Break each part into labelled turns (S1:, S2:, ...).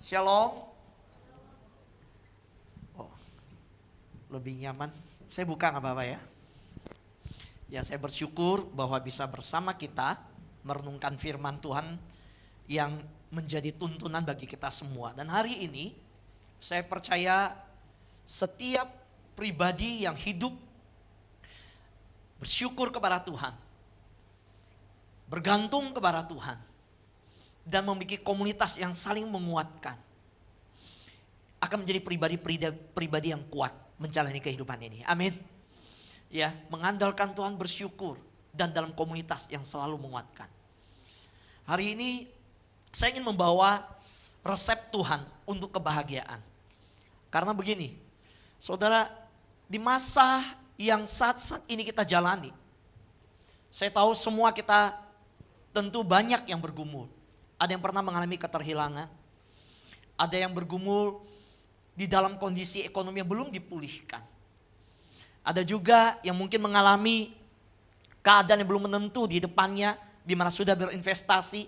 S1: Shalom. Oh, lebih nyaman. Saya buka nggak apa-apa ya. Ya, saya bersyukur bahwa bisa bersama kita merenungkan firman Tuhan yang menjadi tuntunan bagi kita semua. Dan hari ini saya percaya setiap pribadi yang hidup bersyukur kepada Tuhan, bergantung kepada Tuhan, dan memiliki komunitas yang saling menguatkan, akan menjadi pribadi yang kuat menjalani kehidupan ini. Amin. Ya, mengandalkan Tuhan, bersyukur, dan dalam komunitas yang selalu menguatkan. Hari ini saya ingin membawa resep Tuhan untuk kebahagiaan. Karena begini, saudara, di masa yang saat ini kita jalani, saya tahu semua kita tentu banyak yang bergumul. Ada yang pernah mengalami keterhilangan, ada yang bergumul di dalam kondisi ekonomi yang belum dipulihkan. Ada juga yang mungkin mengalami keadaan yang belum menentu di depannya, di mana sudah berinvestasi,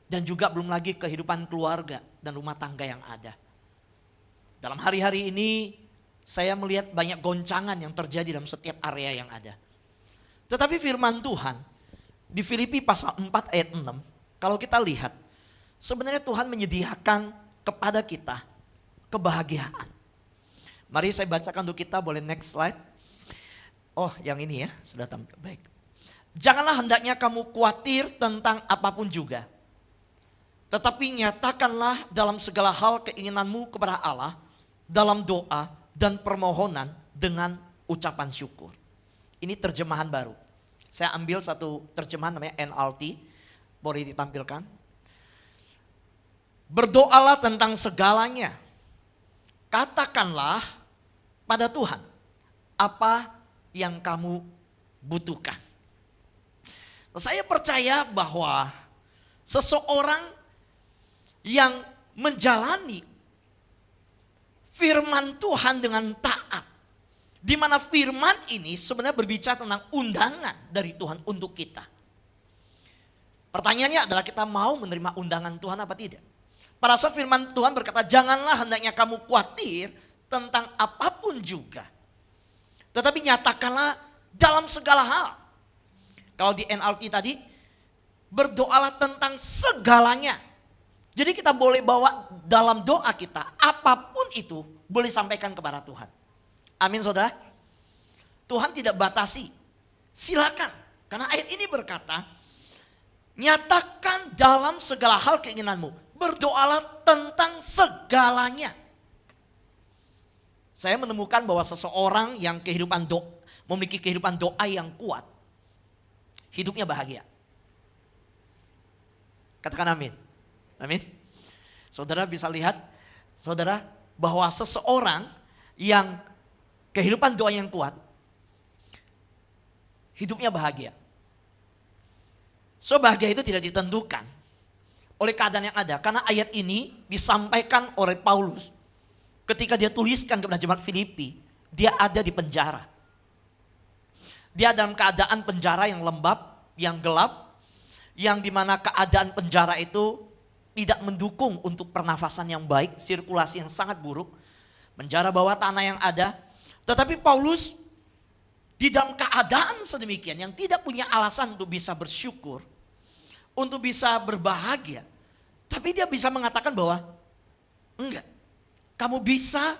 S1: dan juga belum lagi kehidupan keluarga dan rumah tangga yang ada. Dalam hari-hari ini saya melihat banyak goncangan yang terjadi dalam setiap area yang ada. Tetapi firman Tuhan di Filipi pasal 4 ayat 6, kalau kita lihat, sebenarnya Tuhan menyediakan kepada kita kebahagiaan. Mari saya bacakan untuk kita, boleh next slide. Oh, yang ini ya, sudah tampil. Baik. Janganlah hendaknya kamu khawatir tentang apapun juga. Tetapi nyatakanlah dalam segala hal keinginanmu kepada Allah, dalam doa dan permohonan dengan ucapan syukur. Ini terjemahan baru. Saya ambil satu terjemahan namanya NLT. Boleh ditampilkan. Berdoalah tentang segalanya. Katakanlah pada Tuhan apa yang kamu butuhkan. Saya percaya bahwa seseorang yang menjalani firman Tuhan dengan taat, di mana firman ini sebenarnya berbicara tentang undangan dari Tuhan untuk kita. Pertanyaannya adalah, kita mau menerima undangan Tuhan apa tidak? Pada saat firman Tuhan berkata, janganlah hendaknya kamu khawatir tentang apapun juga. Tetapi nyatakanlah dalam segala hal. Kalau di NLT tadi, berdoalah tentang segalanya. Jadi kita boleh bawa dalam doa kita, apapun itu boleh sampaikan kepada Tuhan. Amin saudara. Tuhan tidak batasi. Silakan. Karena ayat ini berkata, nyatakan dalam segala hal keinginanmu. Berdoalah tentang segalanya. Saya menemukan bahwa seseorang yang memiliki kehidupan doa yang kuat, hidupnya bahagia. Katakan amin. Amin. Saudara bisa lihat, saudara, bahwa seseorang yang kehidupan doa yang kuat, hidupnya bahagia. So, bahagia itu tidak ditentukan oleh keadaan yang ada. Karena ayat ini disampaikan oleh Paulus ketika dia tuliskan kepada jemaat Filipi. Dia ada di penjara. Dia dalam keadaan penjara yang lembab, yang gelap, yang dimana keadaan penjara itu tidak mendukung untuk pernafasan yang baik, sirkulasi yang sangat buruk, penjara bawah tanah yang ada. Tetapi Paulus di dalam keadaan sedemikian yang tidak punya alasan untuk bisa bersyukur, untuk bisa berbahagia. Tapi dia bisa mengatakan bahwa enggak, kamu bisa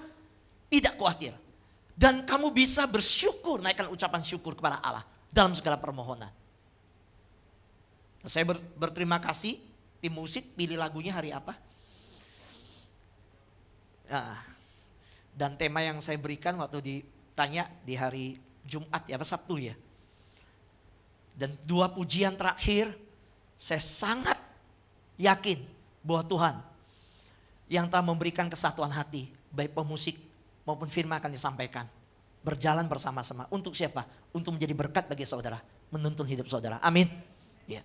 S1: tidak khawatir. Dan kamu bisa bersyukur, naikkan ucapan syukur kepada Allah dalam segala permohonan. Saya berterima kasih, tim musik pilih lagunya hari apa. Nah, dan tema yang saya berikan waktu ditanya di hari Jumat ya, apa Sabtu ya. Dan 2 pujian terakhir, saya sangat yakin bahwa Tuhan yang telah memberikan kesatuan hati, baik pemusik maupun firman akan disampaikan, berjalan bersama-sama. Untuk siapa? Untuk menjadi berkat bagi saudara, menuntun hidup saudara. Amin. Ya.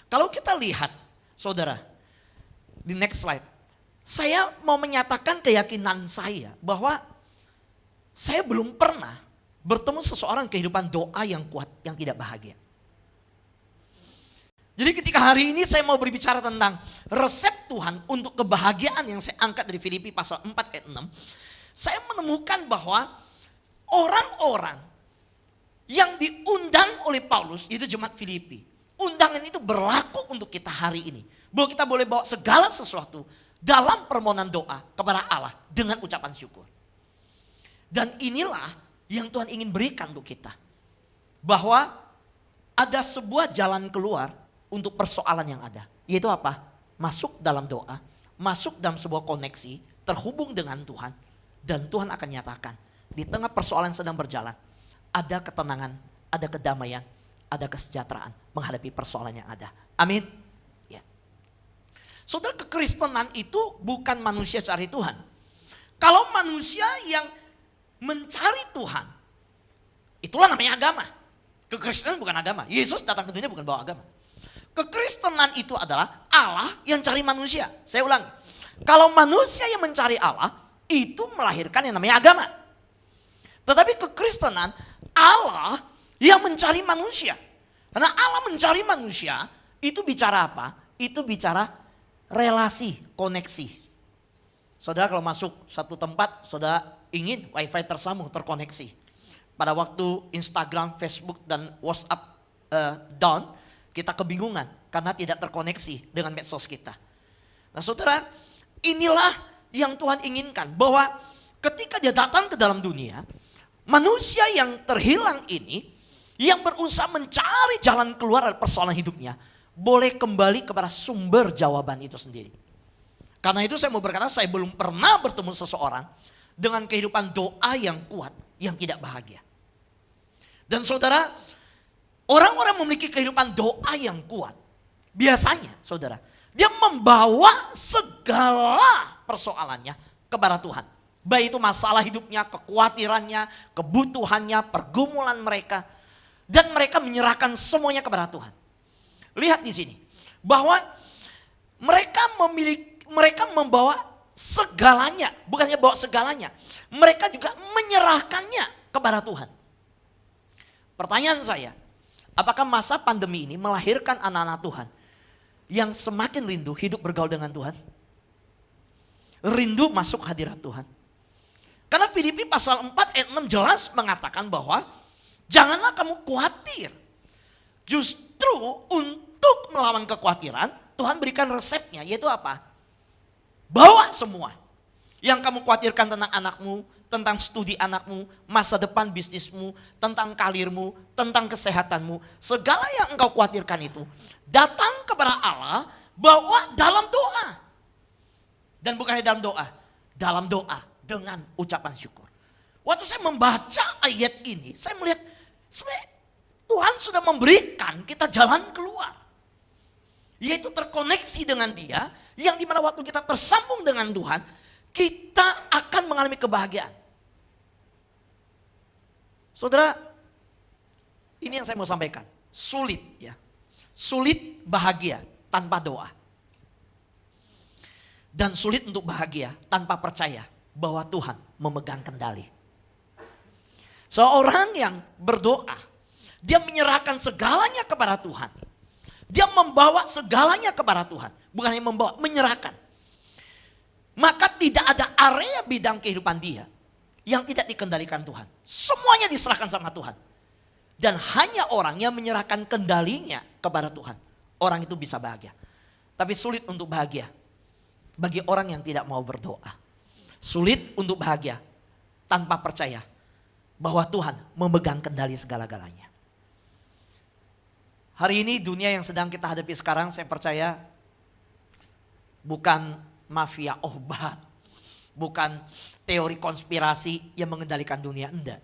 S1: Kalau kita lihat, saudara, di next slide, saya mau menyatakan keyakinan saya bahwa saya belum pernah bertemu seseorang kehidupan doa yang kuat, yang tidak bahagia. Jadi ketika hari ini saya mau berbicara tentang resep Tuhan untuk kebahagiaan yang saya angkat dari Filipi pasal 4 ayat 6. Saya menemukan bahwa orang-orang yang diundang oleh Paulus, itu jemaat Filipi. Undangan itu berlaku untuk kita hari ini. Bahwa kita boleh bawa segala sesuatu dalam permohonan doa kepada Allah dengan ucapan syukur. Dan inilah yang Tuhan ingin berikan untuk kita. Bahwa ada sebuah jalan keluar untuk persoalan yang ada. Yaitu apa? Masuk dalam doa, masuk dalam sebuah koneksi, terhubung dengan Tuhan. Dan Tuhan akan nyatakan, di tengah persoalan yang sedang berjalan, ada ketenangan, ada kedamaian, ada kesejahteraan menghadapi persoalan yang ada. Amin. Ya. Saudara, kekristenan itu bukan manusia cari Tuhan. Kalau manusia yang mencari Tuhan, itulah namanya agama. Kekristenan bukan agama. Yesus datang ke dunia bukan bawa agama. Kekristenan itu adalah Allah yang cari manusia. Saya ulangi. Kalau manusia yang mencari Allah, itu melahirkan yang namanya agama. Tetapi kekristenan, Allah yang mencari manusia. Karena Allah mencari manusia, itu bicara apa? Itu bicara relasi, koneksi. Saudara kalau masuk satu tempat, saudara ingin wifi tersambung, terkoneksi. Pada waktu Instagram, Facebook, dan WhatsApp down, kita kebingungan karena tidak terkoneksi dengan medsos kita. Nah saudara, inilah yang Tuhan inginkan. Bahwa ketika dia datang ke dalam dunia, manusia yang terhilang ini, yang berusaha mencari jalan keluar dari persoalan hidupnya, boleh kembali kepada sumber jawaban itu sendiri. Karena itu saya mau berkata, saya belum pernah bertemu seseorang dengan kehidupan doa yang kuat, yang tidak bahagia. Dan saudara, orang-orang memiliki kehidupan doa yang kuat. Biasanya saudara, dia membawa segala persoalannya kepada Tuhan. Baik itu masalah hidupnya, kekhawatirannya, kebutuhannya, pergumulan mereka. Dan mereka menyerahkan semuanya kepada Tuhan. Lihat di sini, bahwa mereka membawa segalanya. Bukannya bawa segalanya, mereka juga menyerahkannya kepada Tuhan. Pertanyaan saya, apakah masa pandemi ini melahirkan anak-anak Tuhan yang semakin rindu hidup bergaul dengan Tuhan? Rindu masuk hadirat Tuhan. Karena Filipi pasal 4 ayat 6 jelas mengatakan bahwa janganlah kamu khawatir. Justru untuk melawan kekhawatiran, Tuhan berikan resepnya, yaitu apa? Bawa semua. Yang kamu khawatirkan tentang anakmu, tentang studi anakmu, masa depan bisnismu, tentang karirmu, tentang kesehatanmu. Segala yang engkau khawatirkan itu datang kepada Allah, bawa dalam doa. Dan bukan hanya dalam doa dengan ucapan syukur. Waktu saya membaca ayat ini, saya melihat sebenarnya Tuhan sudah memberikan kita jalan keluar. Yaitu terkoneksi dengan Dia, yang dimana waktu kita tersambung dengan Tuhan, kita akan mengalami kebahagiaan. Saudara, ini yang saya mau sampaikan. Sulit ya. Sulit bahagia tanpa doa. Dan sulit untuk bahagia tanpa percaya bahwa Tuhan memegang kendali. Seorang yang berdoa, dia menyerahkan segalanya kepada Tuhan. Dia membawa segalanya kepada Tuhan. Bukan hanya membawa, menyerahkan. Maka tidak ada area bidang kehidupan dia yang tidak dikendalikan Tuhan. Semuanya diserahkan sama Tuhan. Dan hanya orang yang menyerahkan kendalinya kepada Tuhan, orang itu bisa bahagia. Tapi sulit untuk bahagia bagi orang yang tidak mau berdoa. Sulit untuk bahagia tanpa percaya bahwa Tuhan memegang kendali segala-galanya. Hari ini dunia yang sedang kita hadapi sekarang, saya percaya bukan mafia obat, bukan teori konspirasi yang mengendalikan dunia, enggak.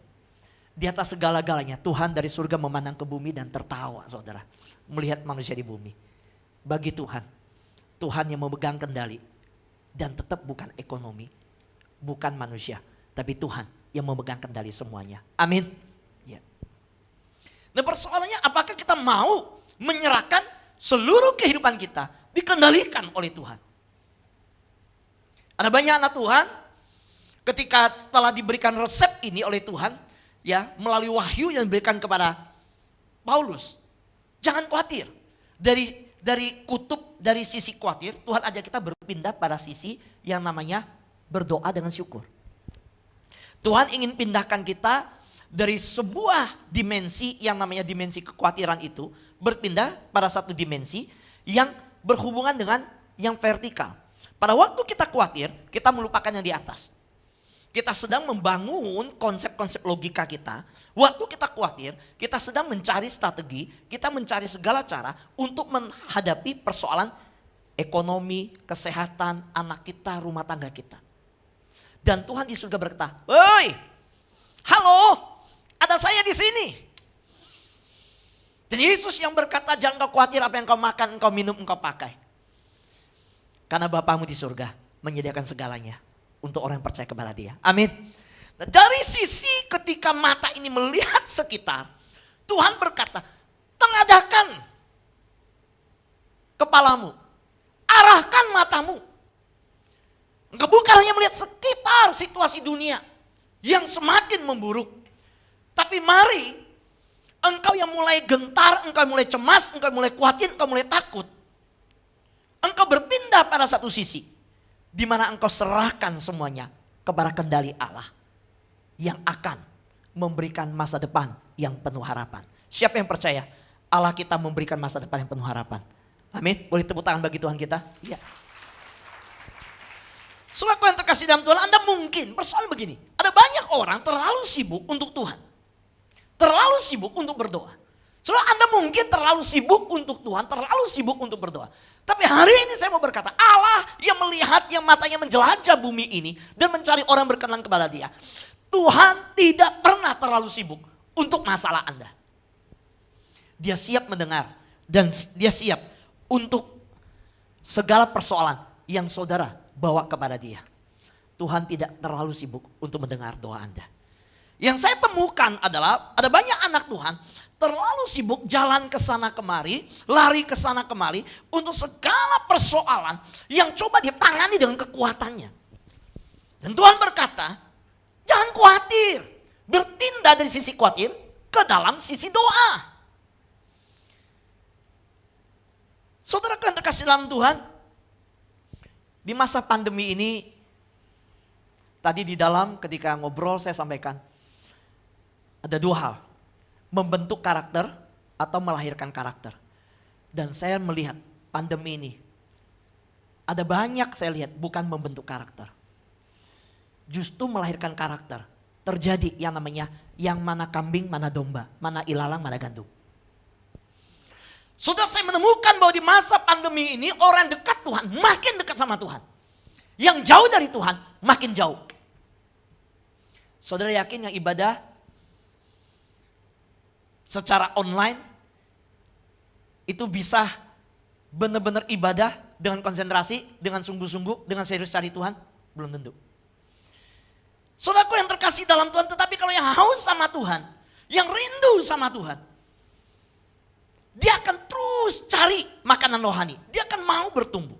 S1: Di atas segala-galanya Tuhan dari surga memandang ke bumi dan tertawa, saudara, melihat manusia di bumi. Bagi Tuhan, Tuhan yang memegang kendali, dan tetap bukan ekonomi, bukan manusia, tapi Tuhan yang memegang kendali semuanya. Amin. Ya. Nah persoalannya, apakah kita mau menyerahkan seluruh kehidupan kita dikendalikan oleh Tuhan? Ada banyak anak Tuhan ketika telah diberikan resep ini oleh Tuhan, ya, melalui wahyu yang diberikan kepada Paulus. Jangan khawatir. Dari kutub, dari sisi khawatir, Tuhan ajak kita berpindah pada sisi yang namanya berdoa dengan syukur. Tuhan ingin pindahkan kita dari sebuah dimensi yang namanya dimensi kekhawatiran itu, berpindah pada satu dimensi yang berhubungan dengan yang vertikal. Pada waktu kita khawatir, kita melupakan yang di atas. Kita sedang membangun konsep-konsep logika kita. Waktu kita khawatir, kita sedang mencari strategi, kita mencari segala cara untuk menghadapi persoalan ekonomi, kesehatan, anak kita, rumah tangga kita. Dan Tuhan di surga berkata, "Woi, halo, ada saya di sini." Dan Yesus yang berkata, "Jangan kau khawatir apa yang kau makan, engkau minum, engkau pakai. Karena Bapamu di surga menyediakan segalanya untuk orang yang percaya kepada Dia." Amin. Nah, dari sisi ketika mata ini melihat sekitar, Tuhan berkata, "Tengadahkan kepalamu, arahkan matamu. Engkau bukan hanya melihat sekitar situasi dunia yang semakin memburuk, tapi mari engkau yang mulai gentar, engkau mulai cemas, engkau mulai khawatir, engkau mulai takut, engkau berpindah pada satu sisi, di mana engkau serahkan semuanya kepada kendali Allah yang akan memberikan masa depan yang penuh harapan." Siapa yang percaya Allah kita memberikan masa depan yang penuh harapan? Amin. Boleh tepuk tangan bagi Tuhan kita? Iya. Saudara yang terkasih dalam Tuhan, Anda mungkin persoalan begini. Ada banyak orang terlalu sibuk untuk Tuhan. Terlalu sibuk untuk berdoa. Saudara, Anda mungkin terlalu sibuk untuk Tuhan, terlalu sibuk untuk berdoa. Tapi hari ini saya mau berkata, Allah yang melihat, yang matanya menjelajah bumi ini dan mencari orang berkenan kepada Dia. Tuhan tidak pernah terlalu sibuk untuk masalah Anda. Dia siap mendengar dan Dia siap untuk segala persoalan yang saudara bawa kepada Dia. Tuhan tidak terlalu sibuk untuk mendengar doa Anda. Yang saya temukan adalah ada banyak anak Tuhan terlalu sibuk jalan ke sana kemari, lari ke sana kemari untuk segala persoalan yang coba ditangani dengan kekuatannya. Dan Tuhan berkata, jangan khawatir, bertindak dari sisi khawatir ke dalam sisi doa. Saudara yang terkasih dalam Tuhan, di masa pandemi ini, tadi di dalam ketika ngobrol saya sampaikan, ada dua hal, membentuk karakter atau melahirkan karakter. Dan saya melihat pandemi ini, ada banyak saya lihat bukan membentuk karakter, justru melahirkan karakter. Terjadi yang namanya, yang mana kambing, mana domba, mana ilalang, mana gandum. Sudah saya menemukan bahwa di masa pandemi ini orang dekat Tuhan makin dekat sama Tuhan. Yang jauh dari Tuhan makin jauh. Saudara yakin yang ibadah secara online itu bisa benar-benar ibadah dengan konsentrasi, dengan sungguh-sungguh, dengan serius cari Tuhan? Belum tentu. Saudaraku yang terkasih dalam Tuhan, tetapi kalau yang haus sama Tuhan, yang rindu sama Tuhan, dia akan terus cari makanan rohani. Dia akan mau bertumbuh.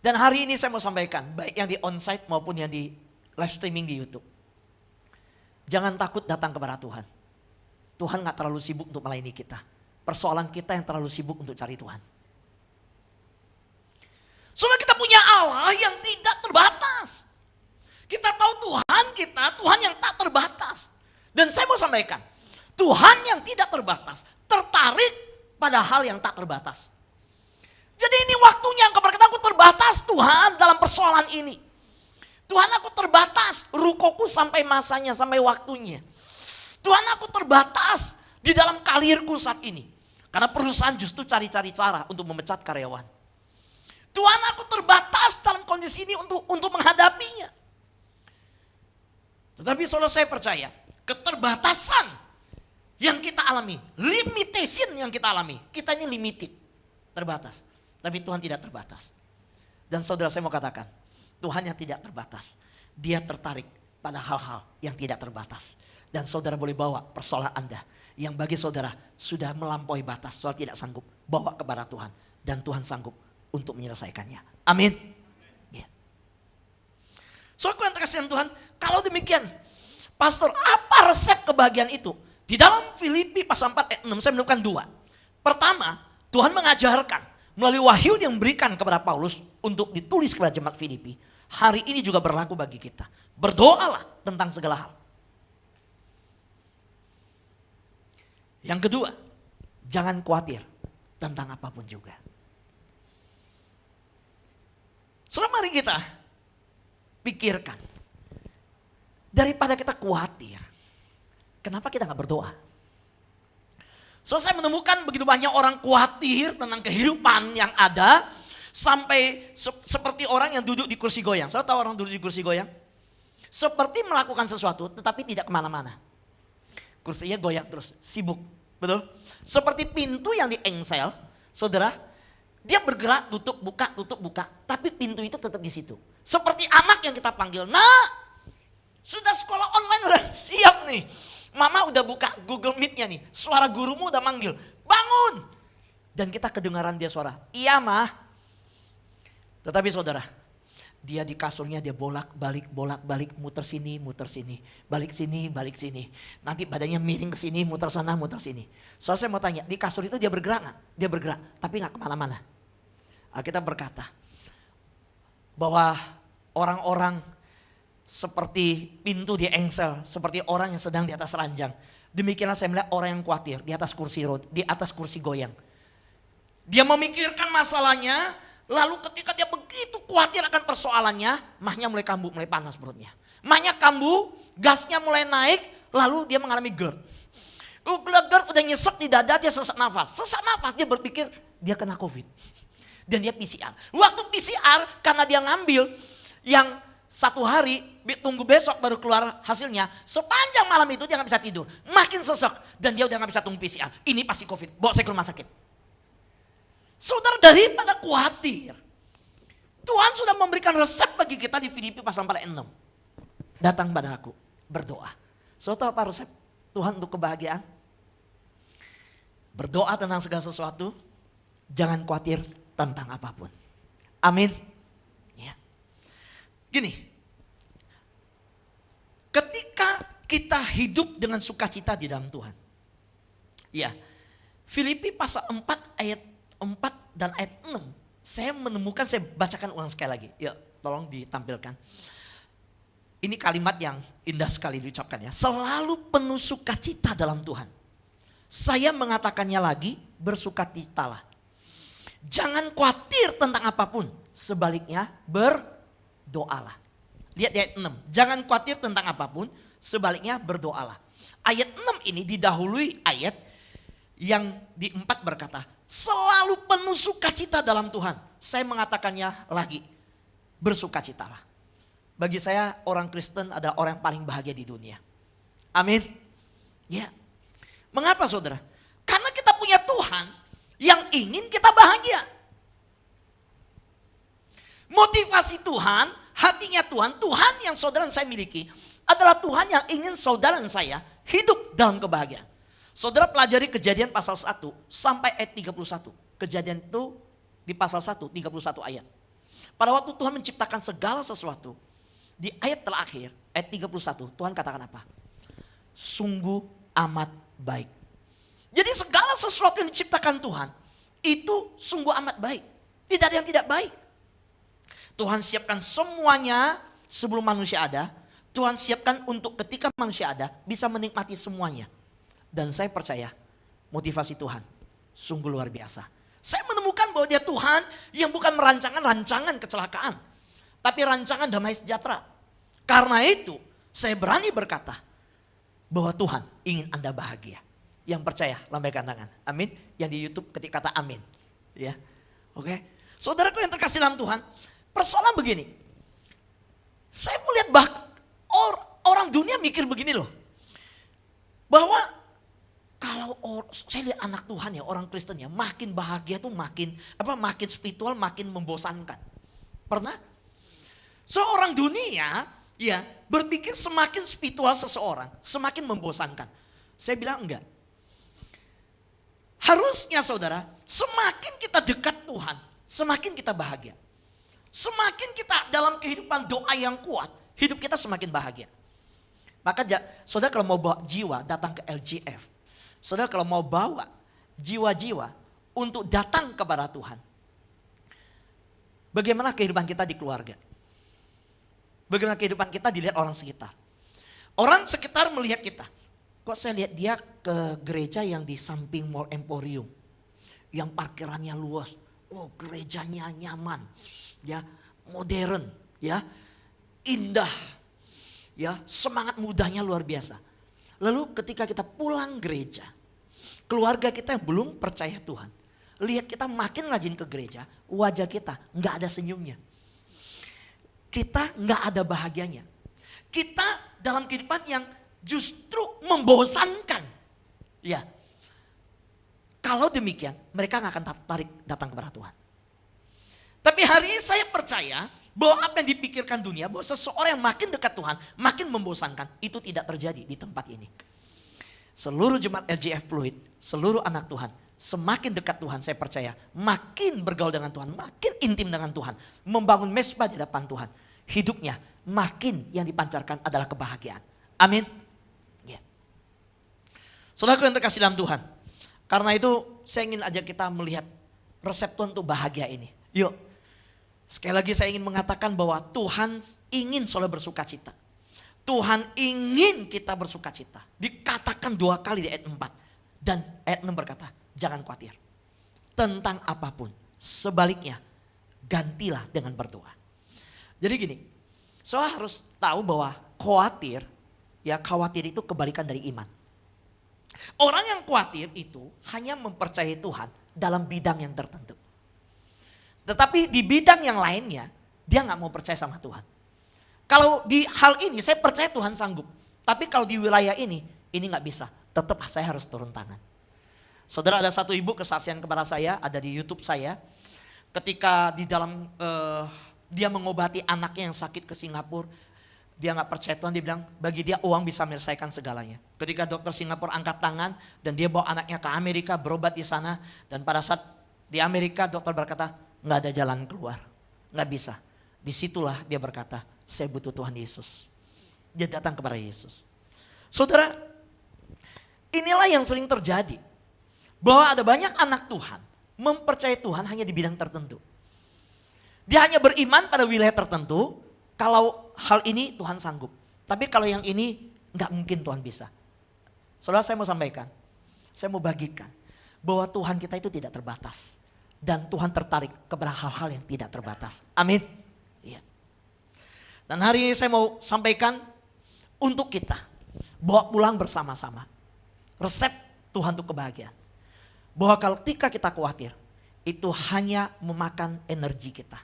S1: Dan hari ini saya mau sampaikan, baik yang di onsite maupun yang di live streaming di YouTube. Jangan takut datang kepada Tuhan. Tuhan gak terlalu sibuk untuk melayani kita. Persoalan kita yang terlalu sibuk untuk cari Tuhan. Soalnya kita punya Allah yang tidak terbatas. Kita tahu Tuhan kita, Tuhan yang tak terbatas. Dan saya mau sampaikan, Tuhan yang tidak terbatas tertarik pada hal yang tak terbatas. Jadi ini waktunya engkau berkata, aku terbatas Tuhan dalam persoalan ini. Tuhan aku terbatas, rukoku sampai masanya, sampai waktunya. Tuhan aku terbatas di dalam karirku saat ini. Karena perusahaan justru cari-cari cara untuk memecat karyawan. Tuhan aku terbatas dalam kondisi ini untuk menghadapinya. Tetapi saudara saya percaya, keterbatasan yang kita alami, limitation yang kita alami, kita ini limited, terbatas. Tapi Tuhan tidak terbatas. Dan saudara saya mau katakan, Tuhan yang tidak terbatas, Dia tertarik pada hal-hal yang tidak terbatas. Dan saudara boleh bawa persoalan Anda yang bagi saudara sudah melampaui batas, saudara tidak sanggup, bawa kepada Tuhan. Dan Tuhan sanggup untuk menyelesaikannya. Amin. Ya. Saudara yang terkasih Tuhan, kalau demikian, Pastor, apa resep kebahagiaan itu? Di dalam Filipi pasal 4 ayat 6 saya menemukan dua. Pertama, Tuhan mengajarkan melalui wahyu yang diberikan kepada Paulus untuk ditulis kepada jemaat Filipi. Hari ini juga berlaku bagi kita. Berdoalah tentang segala hal. Yang kedua, jangan khawatir tentang apapun juga. Selama mari kita pikirkan, daripada kita khawatir, kenapa kita nggak berdoa? So saya menemukan begitu banyak orang khawatir tentang kehidupan yang ada, sampai seperti orang yang duduk di kursi goyang. Saya tahu orang duduk di kursi goyang, seperti melakukan sesuatu tetapi tidak kemana-mana. Kursinya goyang terus, sibuk, betul? Seperti pintu yang diengsel, saudara, dia bergerak, tutup, buka, tapi pintu itu tetap di situ. Seperti anak yang kita panggil, nah, sudah sekolah online udah siap nih. Mama udah buka Google Meet-nya nih, suara gurumu udah manggil, bangun. Dan kita kedengaran dia suara, iya mah. Tetapi saudara, dia di kasurnya dia bolak-balik, muter sini, balik sini. Nanti badannya miring ke sini, muter sana, muter sini. So saya mau tanya, di kasur itu dia bergerak gak? Dia bergerak, tapi gak kemana-mana. Alkitab berkata bahwa orang-orang seperti pintu di engsel, seperti orang yang sedang di atas ranjang. Demikianlah saya melihat orang yang khawatir di atas kursi goyang. Dia memikirkan masalahnya, lalu ketika dia begitu khawatir akan persoalannya, mahnya mulai kambuh, mulai panas perutnya. Mahnya kambuh, gasnya mulai naik, lalu dia mengalami GERD. GERD udah nyesek di dada, dia sesak nafas. Sesak nafas dia berpikir dia kena COVID. Dan dia PCR. Waktu PCR karena dia ngambil yang 1 hari, tunggu besok baru keluar hasilnya. Sepanjang malam itu dia gak bisa tidur. Makin sesek dan dia udah gak bisa tunggu PCR. Ini pasti COVID, bawa saya ke rumah sakit. Saudara, daripada khawatir, Tuhan sudah memberikan resep bagi kita di Filipi pasal 4 ayat 6. Datang pada aku, berdoa. Saudara tahu apa resep Tuhan untuk kebahagiaan? Berdoa tentang segala sesuatu, jangan khawatir tentang apapun. Amin. Ya. Gini, ketika kita hidup dengan sukacita di dalam Tuhan. Ya, Filipi pasal 4 ayat 4 dan ayat 6. Saya menemukan, saya bacakan ulang sekali lagi. Ya, tolong ditampilkan. Ini kalimat yang indah sekali diucapkan ya. Selalu penuh sukacita dalam Tuhan. Saya mengatakannya lagi, bersukacitalah. Jangan khawatir tentang apapun. Sebaliknya berdoalah. Lihat di ayat 6. Jangan khawatir tentang apapun. Sebaliknya berdoalah. Ayat 6 ini didahului ayat yang di 4 berkata, selalu penuh sukacita dalam Tuhan. Saya mengatakannya lagi, bersukacitalah. Bagi saya orang Kristen adalah orang yang paling bahagia di dunia. Amin. Ya. Mengapa saudara? Karena kita punya Tuhan yang ingin kita bahagia. Motivasi Tuhan, hatinya Tuhan, Tuhan yang saudara dan saya miliki adalah Tuhan yang ingin saudara dan saya hidup dalam kebahagiaan. Saudara pelajari Kejadian pasal 1 sampai ayat 31. Kejadian itu di pasal 1, 31 ayat. Pada waktu Tuhan menciptakan segala sesuatu, di ayat terakhir, ayat 31, Tuhan katakan apa? Sungguh amat baik. Jadi segala sesuatu yang diciptakan Tuhan, itu sungguh amat baik. Tidak ada yang tidak baik. Tuhan siapkan semuanya sebelum manusia ada. Tuhan siapkan untuk ketika manusia ada, bisa menikmati semuanya. Dan saya percaya motivasi Tuhan sungguh luar biasa. Saya menemukan bahwa dia Tuhan yang bukan merancangkan rancangan kecelakaan. Tapi rancangan damai sejahtera. Karena itu saya berani berkata bahwa Tuhan ingin Anda bahagia. Yang percaya lambaikan tangan. Amin. Yang di YouTube ketik kata amin. Ya, oke. Saudaraku yang terkasih dalam Tuhan. Persoalan begini. Saya melihat orang dunia mikir begini loh. Bahwa kalau saya lihat anak Tuhan ya, orang Kristen ya, makin bahagia tuh makin spiritual, makin membosankan. Pernah? Seorang dunia ya berpikir semakin spiritual seseorang, semakin membosankan. Saya bilang enggak. Harusnya saudara, semakin kita dekat Tuhan, semakin kita bahagia. Semakin kita dalam kehidupan doa yang kuat, hidup kita semakin bahagia. Maka saudara kalau mau bawa jiwa, datang ke LGF. Saudara kalau mau bawa jiwa-jiwa untuk datang kepada Tuhan. Bagaimana kehidupan kita di keluarga? Bagaimana kehidupan kita dilihat orang sekitar? Orang sekitar melihat kita. Kok saya lihat dia ke gereja yang di samping Mall Emporium. Yang parkirannya luas. Oh, gerejanya nyaman. Ya, modern, ya. Indah. Ya, semangat mudanya luar biasa. Lalu ketika kita pulang gereja, keluarga kita yang belum percaya Tuhan, lihat kita makin rajin ke gereja, wajah kita nggak ada senyumnya. Kita nggak ada bahagianya. Kita dalam kehidupan yang justru membosankan. Ya, kalau demikian mereka nggak akan tertarik datang kepada Tuhan. Tapi hari ini saya percaya bahwa apa yang dipikirkan dunia, bahwa seseorang yang makin dekat Tuhan, makin membosankan, itu tidak terjadi di tempat ini. Seluruh jemaat LGF Fluid, seluruh anak Tuhan, semakin dekat Tuhan saya percaya, makin bergaul dengan Tuhan, makin intim dengan Tuhan, membangun mesbah di hadapan Tuhan. Hidupnya makin yang dipancarkan adalah kebahagiaan. Amin. Ya. Saudaraku yang terkasih dalam Tuhan, karena itu saya ingin ajak kita melihat resep Tuhan untuk bahagia ini. Yuk. Sekali lagi saya ingin mengatakan bahwa Tuhan ingin selalu bersuka cita. Tuhan ingin kita bersuka cita. Dikatakan 2 kali di ayat 4. Dan ayat 6 berkata, jangan khawatir. Tentang apapun. Sebaliknya, gantilah dengan berdoa. Jadi gini, saya harus tahu bahwa khawatir itu kebalikan dari iman. Orang yang khawatir itu hanya mempercayai Tuhan dalam bidang yang tertentu. Tetapi di bidang yang lainnya, dia gak mau percaya sama Tuhan. Kalau di hal ini saya percaya Tuhan sanggup. Tapi kalau di wilayah ini gak bisa. Tetap saya harus turun tangan. Saudara, ada satu ibu kesaksian kepada saya, ada di YouTube saya. Ketika di dalam dia mengobati anaknya yang sakit ke Singapura. Dia gak percaya Tuhan, dia bilang bagi dia uang bisa menyelesaikan segalanya. Ketika dokter Singapura angkat tangan dan dia bawa anaknya ke Amerika berobat di sana. Dan pada saat di Amerika dokter berkata, nggak ada jalan keluar, nggak bisa. Disitulah dia berkata, saya butuh Tuhan Yesus. Dia datang kepada Yesus. Saudara, inilah yang sering terjadi. Bahwa ada banyak anak Tuhan mempercayai Tuhan hanya di bidang tertentu. Dia hanya beriman pada wilayah tertentu, kalau hal ini Tuhan sanggup. Tapi kalau yang ini nggak mungkin Tuhan bisa. Saudara, saya mau sampaikan, saya mau bagikan bahwa Tuhan kita itu tidak terbatas. Dan Tuhan tertarik kepada hal-hal yang tidak terbatas. Amin. Ya. Dan hari ini saya mau sampaikan untuk kita. Bawa pulang bersama-sama. Resep Tuhan untuk kebahagiaan. Bahwa ketika kita khawatir, itu hanya memakan energi kita.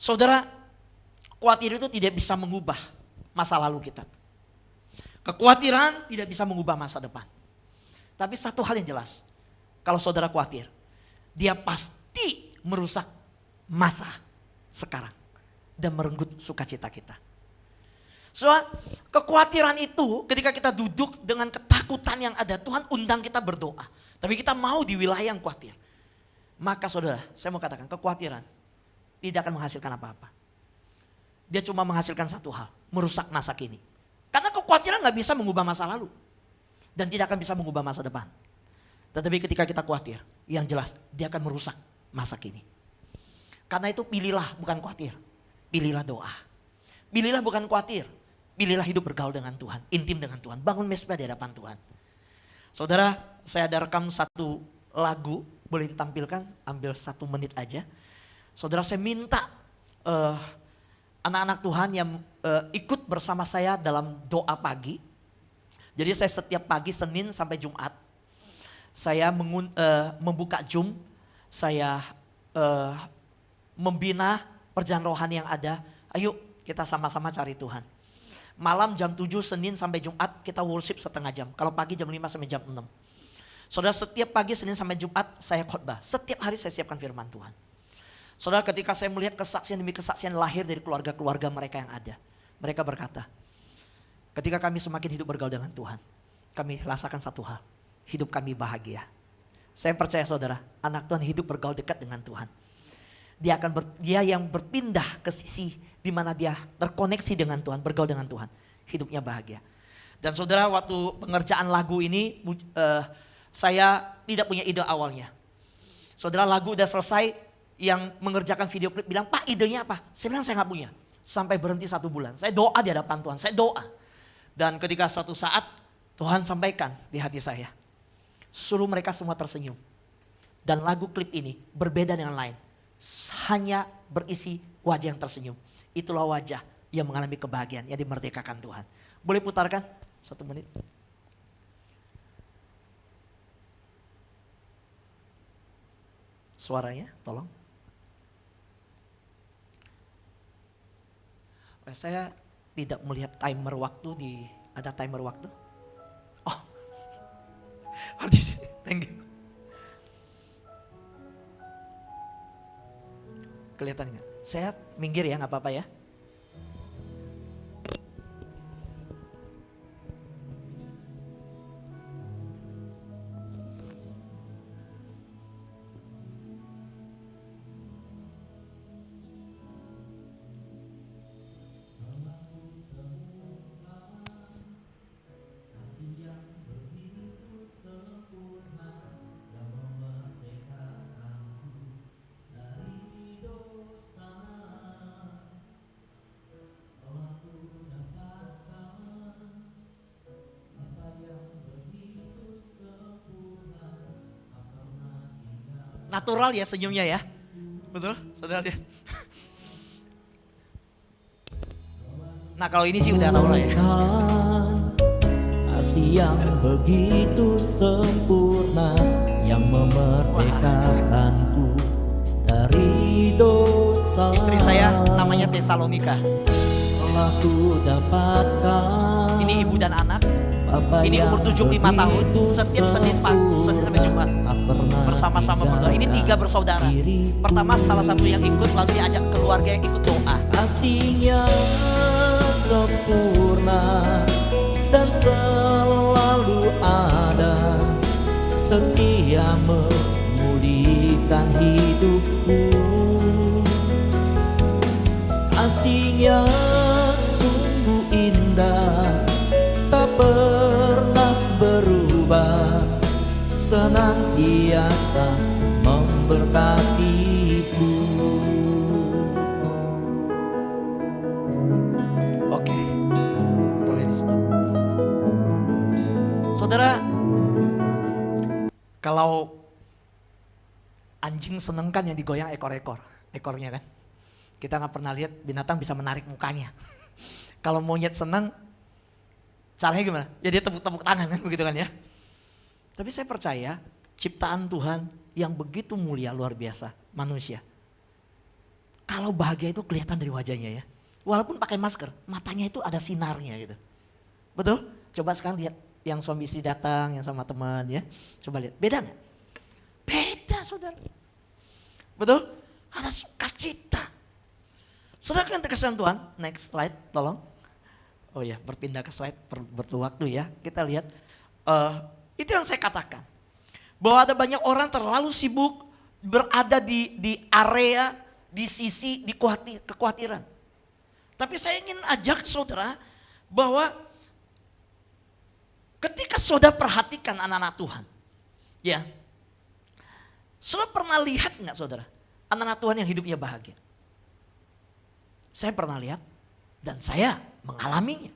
S1: Saudara, khawatir itu tidak bisa mengubah masa lalu kita. Kekhawatiran tidak bisa mengubah masa depan. Tapi satu hal yang jelas. Kalau saudara khawatir, dia pasti merusak masa sekarang dan merenggut sukacita kita. Soal kekhawatiran itu ketika kita duduk dengan ketakutan yang ada, Tuhan undang kita berdoa. Tapi kita mau di wilayah yang khawatir. Maka saudara, saya mau katakan kekhawatiran tidak akan menghasilkan apa-apa. Dia cuma menghasilkan satu hal, merusak masa kini. Karena kekhawatiran gak bisa mengubah masa lalu. Dan tidak akan bisa mengubah masa depan. Tetapi ketika kita khawatir, yang jelas dia akan merusak masa kini. Karena itu pilihlah bukan khawatir, pilihlah doa. Pilihlah bukan khawatir, pilihlah hidup bergaul dengan Tuhan, intim dengan Tuhan, bangun mesbah di hadapan Tuhan. Saudara, saya ada rekam satu lagu, boleh ditampilkan, ambil 1 menit aja. Saudara, saya minta anak-anak Tuhan yang ikut bersama saya dalam doa pagi. Jadi saya setiap pagi Senin sampai Jumat, saya membuka Zoom, saya membina perjalanan rohani yang ada. Ayo kita sama-sama cari Tuhan. Malam jam 7 Senin sampai Jumat kita worship setengah jam. Kalau pagi jam 5 sampai jam 6. Saudara, setiap pagi Senin sampai Jumat saya khotbah. Setiap hari saya siapkan firman Tuhan. Saudara, ketika saya melihat kesaksian demi kesaksian lahir dari keluarga-keluarga mereka yang ada. Mereka berkata, ketika kami semakin hidup bergaul dengan Tuhan, kami rasakan satu hal. Hidup kami bahagia. Saya percaya saudara, anak Tuhan hidup bergaul dekat dengan Tuhan. Dia yang berpindah ke sisi di mana dia terkoneksi dengan Tuhan, bergaul dengan Tuhan. Hidupnya bahagia. Dan saudara, waktu pengerjaan lagu ini Saya tidak punya ide awalnya. Saudara, lagu udah selesai, yang mengerjakan video klip bilang, Pak idenya apa? Saya bilang saya gak punya. Sampai berhenti 1 bulan. Saya doa di hadapan Tuhan, saya doa. Dan ketika suatu saat Tuhan sampaikan di hati saya, suruh mereka semua tersenyum. Dan lagu klip ini berbeda dengan lain. Hanya berisi wajah yang tersenyum. Itulah wajah yang mengalami kebahagiaan, yang dimerdekakan Tuhan. Boleh putarkan 1 menit? Suaranya tolong. Saya tidak melihat timer waktu ada timer waktu. Oh, di sini. Thank you. Kelihatan nggak? Saya minggir ya, nggak apa-apa ya. Natural ya senyumnya ya. Betul, saudara lihat. Nah kalau ini sih udah tahu lah ya.
S2: Kasih yang begitu sempurna yang memerdekakanku dari dosa.
S1: Istri saya namanya Tesalonika.
S2: Telah ku dapatkan.
S1: Ini ibu dan anak. Ini umur 75 tahun, setiap Senin sampai Jumat bersama-sama berdoa. Ini 3 bersaudara. Pertama salah satu yang ikut, lalu diajak keluarga yang ikut doa.
S2: Kasihnya sempurna dan selalu ada, setia memulihkan hidupku. Kasihnya sungguh indah, tak pernah berubah, senantiasa memberkatiku.
S1: Oke, boleh di stop. Saudara, kalau anjing seneng kan yang digoyang ekornya kan. Kita nggak pernah lihat binatang bisa menarik mukanya. Kalau monyet seneng, caranya gimana? Ya dia tepuk-tepuk tangan kan begitu kan ya. Tapi saya percaya ciptaan Tuhan yang begitu mulia luar biasa manusia. Kalau bahagia itu kelihatan dari wajahnya ya. Walaupun pakai masker, matanya itu ada sinarnya gitu. Betul? Coba sekarang lihat yang suami istri datang, yang sama teman ya. Coba lihat, beda gak? Beda saudara. Betul? Ada sukacita. Saudara kan terkesan Tuhan, next slide tolong. Oh ya, berpindah ke slide waktu ya. Kita lihat, itu yang saya katakan. Bahwa ada banyak orang terlalu sibuk berada di area, di sisi, di kekhawatiran. Tapi saya ingin ajak saudara bahwa ketika saudara perhatikan anak-anak Tuhan. Ya, saudara pernah lihat gak saudara? Anak-anak Tuhan yang hidupnya bahagia. Saya pernah lihat dan saya mengalaminya.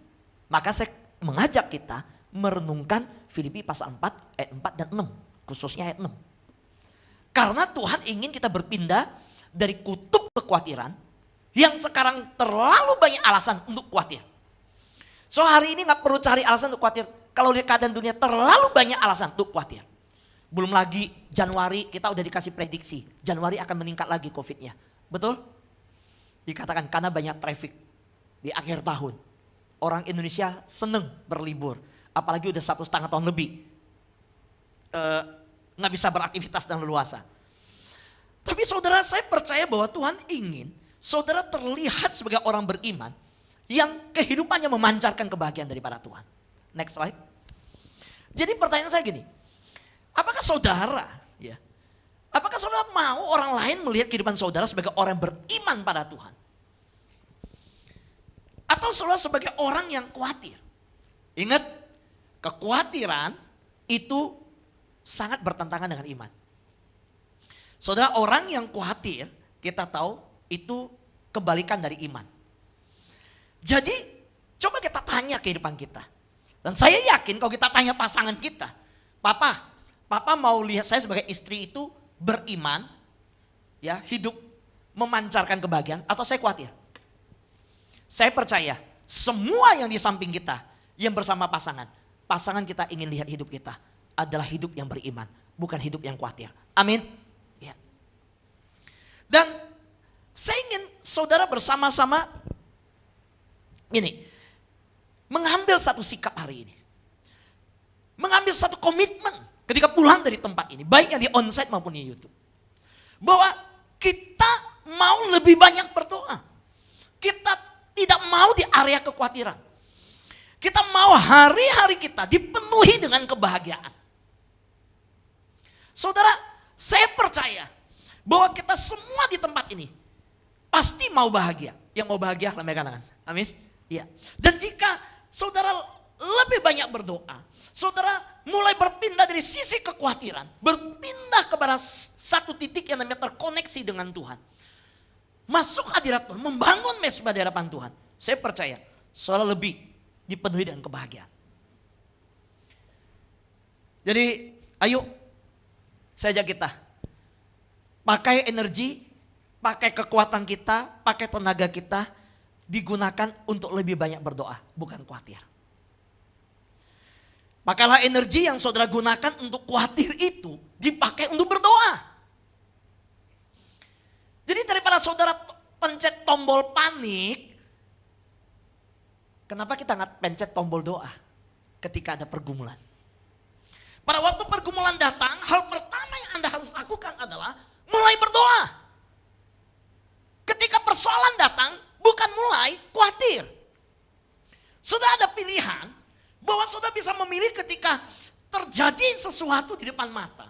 S1: Maka saya mengajak kita merenungkan Filipi pasal 4 ayat 4 dan 6. Khususnya ayat 6. Karena Tuhan ingin kita berpindah dari kutub kekhawatiran yang sekarang terlalu banyak alasan untuk khawatir. So hari ini gak perlu cari alasan untuk khawatir. Kalau lihat keadaan dunia terlalu banyak alasan untuk khawatir. Belum lagi Januari kita udah dikasih prediksi. Januari akan meningkat lagi COVID-nya. Betul? Dikatakan karena banyak traffic di akhir tahun. Orang Indonesia seneng berlibur. Apalagi udah 1,5 tahun lebih. Nggak bisa beraktivitas dan leluasa. Tapi saudara, saya percaya bahwa Tuhan ingin saudara terlihat sebagai orang beriman yang kehidupannya memancarkan kebahagiaan daripada Tuhan. Next slide. Jadi pertanyaan saya gini, apakah saudara mau orang lain melihat kehidupan saudara sebagai orang yang beriman pada Tuhan? Atau saudara sebagai orang yang khawatir? Ingat, kekhawatiran itu sangat bertentangan dengan iman. Saudara, orang yang khawatir kita tahu itu kebalikan dari iman. Jadi coba kita tanya kehidupan kita. Dan saya yakin kalau kita tanya pasangan kita, Papa mau lihat saya sebagai istri itu beriman, ya, hidup memancarkan kebahagiaan, atau saya khawatir? Saya percaya semua yang di samping kita, yang bersama pasangan kita ingin lihat hidup kita adalah hidup yang beriman, bukan hidup yang khawatir. Amin. Ya. Dan saya ingin saudara bersama-sama ini mengambil satu sikap hari ini. Mengambil satu komitmen ketika pulang dari tempat ini, baik yang di onsite maupun di YouTube. Bahwa kita mau lebih banyak berdoa. Kita tidak mau di area kekhawatiran. Kita mau hari-hari kita dipenuhi dengan kebahagiaan. Saudara, saya percaya bahwa kita semua di tempat ini pasti mau bahagia. Yang mau bahagia, lambaikan tangan. Amin. Iya. Dan jika saudara lebih banyak berdoa, saudara mulai bertindak dari sisi kekhawatiran, bertindak kepada satu titik yang namanya terkoneksi dengan Tuhan. Masuk hadirat Tuhan, membangun mesbah di hadapan Tuhan. Saya percaya saudara lebih dipenuhi dengan kebahagiaan. Jadi ayo saya ajak kita pakai energi, pakai kekuatan kita, pakai tenaga kita digunakan untuk lebih banyak berdoa, bukan khawatir. Pakailah energi yang saudara gunakan untuk khawatir itu dipakai untuk berdoa. Jadi daripada saudara pencet tombol panik, kenapa kita nggak pencet tombol doa ketika ada pergumulan? Pada waktu pergumulan datang, hal pertama yang Anda harus lakukan adalah mulai berdoa. Ketika persoalan datang, bukan mulai khawatir. Sudah ada pilihan bahwa saudara bisa memilih ketika terjadi sesuatu di depan mata.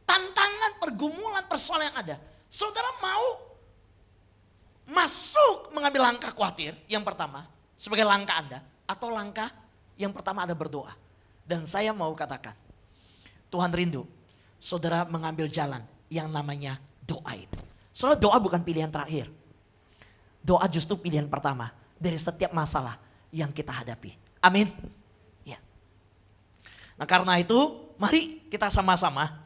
S1: Tantangan, pergumulan, persoalan yang ada. Saudara mau masuk mengambil langkah khawatir yang pertama sebagai langkah Anda, atau langkah yang pertama ada berdoa. Dan saya mau katakan, Tuhan rindu saudara mengambil jalan yang namanya doa itu. Saudara, doa bukan pilihan terakhir. Doa justru pilihan pertama dari setiap masalah yang kita hadapi. Amin. Ya. Nah karena itu mari kita sama-sama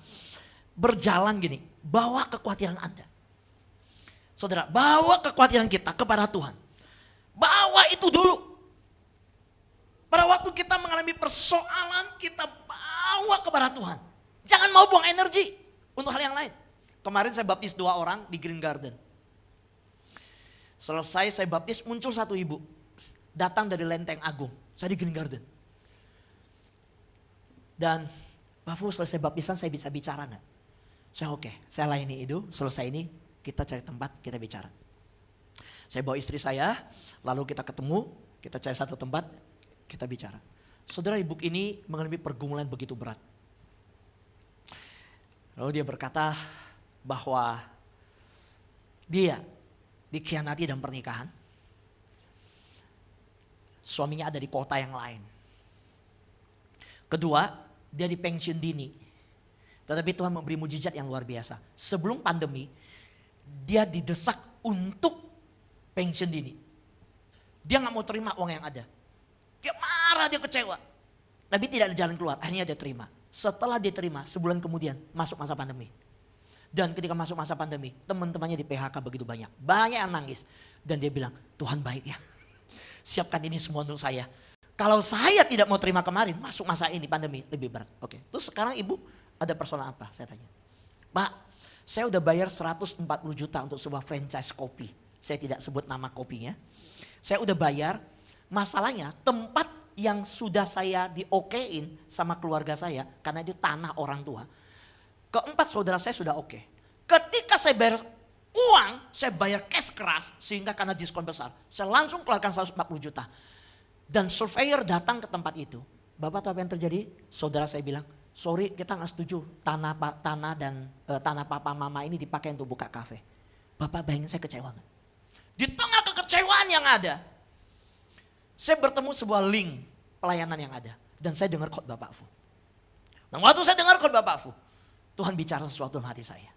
S1: berjalan gini. Bawa kekhawatiran Anda. Saudara, bawa kekhawatiran kita kepada Tuhan. Bawa itu dulu. Pada waktu kita mengalami persoalan, kita bawa kepada Tuhan. Jangan mau buang energi untuk hal yang lain. Kemarin saya baptis 2 orang di Green Garden. Selesai saya baptis, muncul satu ibu. Datang dari Lenteng Agung. Saya di Green Garden. Dan Pak Fu, selesai baptisan saya bisa bicara gak? Saya oke, saya layani itu, selesai ini kita cari tempat, kita bicara. Saya bawa istri saya, lalu kita ketemu, kita cari satu tempat, kita bicara. Saudara, ibu ini mengalami pergumulan begitu berat. Lalu dia berkata bahwa dia dikhianati dalam pernikahan. Suaminya ada di kota yang lain. Kedua, dia di pensiun dini. Tetapi Tuhan memberi mujizat yang luar biasa. Sebelum pandemi, dia didesak untuk pensiun dini. Dia gak mau terima uang yang ada. Dia marah, dia kecewa. Tapi tidak ada jalan keluar, akhirnya dia terima. Setelah dia terima, sebulan kemudian masuk masa pandemi. Dan ketika masuk masa pandemi, teman-temannya di PHK begitu banyak. Banyak yang nangis. Dan dia bilang, Tuhan baik ya. Siapkan ini semua untuk saya. Kalau saya tidak mau terima kemarin, masuk masa ini pandemi lebih berat. Oke. Terus sekarang ibu ada persoalan apa? Saya tanya. Pak, saya udah bayar 140 juta untuk sebuah franchise kopi. Saya tidak sebut nama kopinya. Saya udah bayar. Masalahnya tempat yang sudah saya diokein sama keluarga saya, karena itu tanah orang tua. Keempat saudara saya sudah oke. Ketika saya bayar uang, saya bayar cash keras sehingga karena diskon besar. Saya langsung keluarkan 140 juta. Dan surveyor datang ke tempat itu. Bapak tahu apa yang terjadi? Saudara saya bilang, sorry kita gak setuju tanah papa mama ini dipakai untuk buka kafe. Bapak bayangin saya kecewa gak? Di tengah kekecewaan yang ada, saya bertemu sebuah link pelayanan yang ada. Dan saya dengar khotbah Pak Fu. Nah waktu saya dengar khotbah Pak Fu, Tuhan bicara sesuatu dalam hati saya.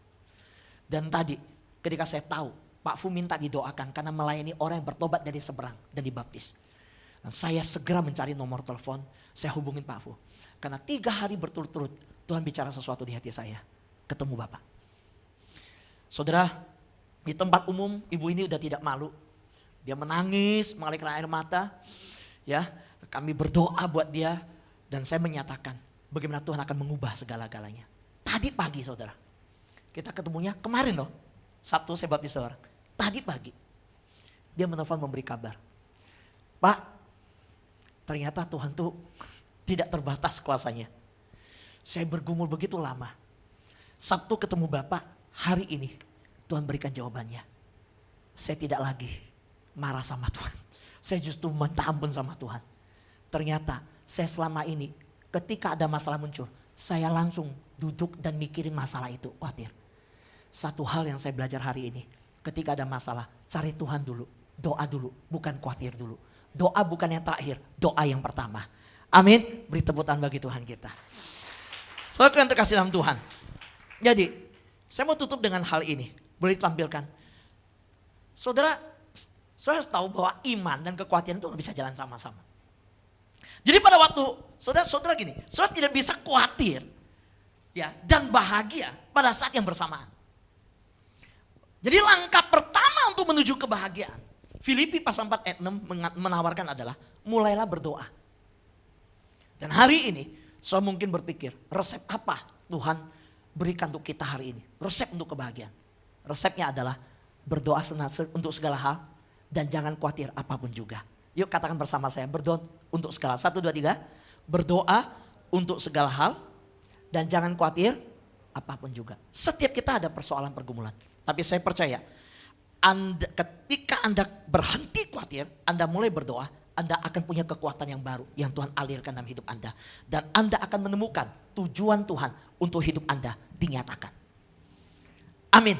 S1: Dan tadi ketika saya tahu Pak Fu minta didoakan karena melayani orang yang bertobat dari seberang dan dibaptis. Dan saya segera mencari nomor telepon, saya hubungin Pak Fu. Karena 3 hari berturut-turut Tuhan bicara sesuatu di hati saya. Ketemu Bapak. Saudara, di tempat umum ibu ini udah tidak malu. Dia menangis, mengalirkan air mata. Ya, kami berdoa buat dia dan saya menyatakan bagaimana Tuhan akan mengubah segala-galanya. Tadi pagi saudara, kita ketemunya kemarin loh. Sabtu saya baptis orang. Tadi pagi dia menelpon memberi kabar. Pak, ternyata Tuhan tuh tidak terbatas kuasanya. Saya bergumul begitu lama. Sabtu ketemu Bapak, hari ini Tuhan berikan jawabannya. Saya tidak lagi marah sama Tuhan. Saya justru minta ampun sama Tuhan. Ternyata saya selama ini ketika ada masalah muncul, saya langsung duduk dan mikirin masalah itu, khawatir. Satu hal yang saya belajar hari ini, ketika ada masalah, cari Tuhan dulu, doa dulu, bukan khawatir dulu. Doa bukan yang terakhir, doa yang pertama. Amin, beri tepuk tangan bagi Tuhan kita. Saudara yang terkasih dalam Tuhan. Jadi, saya mau tutup dengan hal ini, boleh ditampilkan. Saudara harus tahu bahwa iman dan kekhawatiran itu bisa jalan sama-sama. Jadi pada waktu, saudara gini, saudara tidak bisa khawatir ya, dan bahagia pada saat yang bersamaan. Jadi langkah pertama untuk menuju kebahagiaan, Filipi pasal 4 ayat 6 menawarkan adalah mulailah berdoa. Dan hari ini, saya mungkin berpikir resep apa Tuhan berikan untuk kita hari ini. Resep untuk kebahagiaan. Resepnya adalah berdoa untuk segala hal dan jangan khawatir apapun juga. Yuk katakan bersama saya, berdoa untuk segala. 1, 2, 3. Berdoa untuk segala hal dan jangan khawatir apapun juga. Setiap kita ada persoalan pergumulan. Tapi saya percaya, ketika Anda berhenti khawatir, Anda mulai berdoa, Anda akan punya kekuatan yang baru yang Tuhan alirkan dalam hidup Anda. Dan Anda akan menemukan tujuan Tuhan untuk hidup Anda dinyatakan. Amin.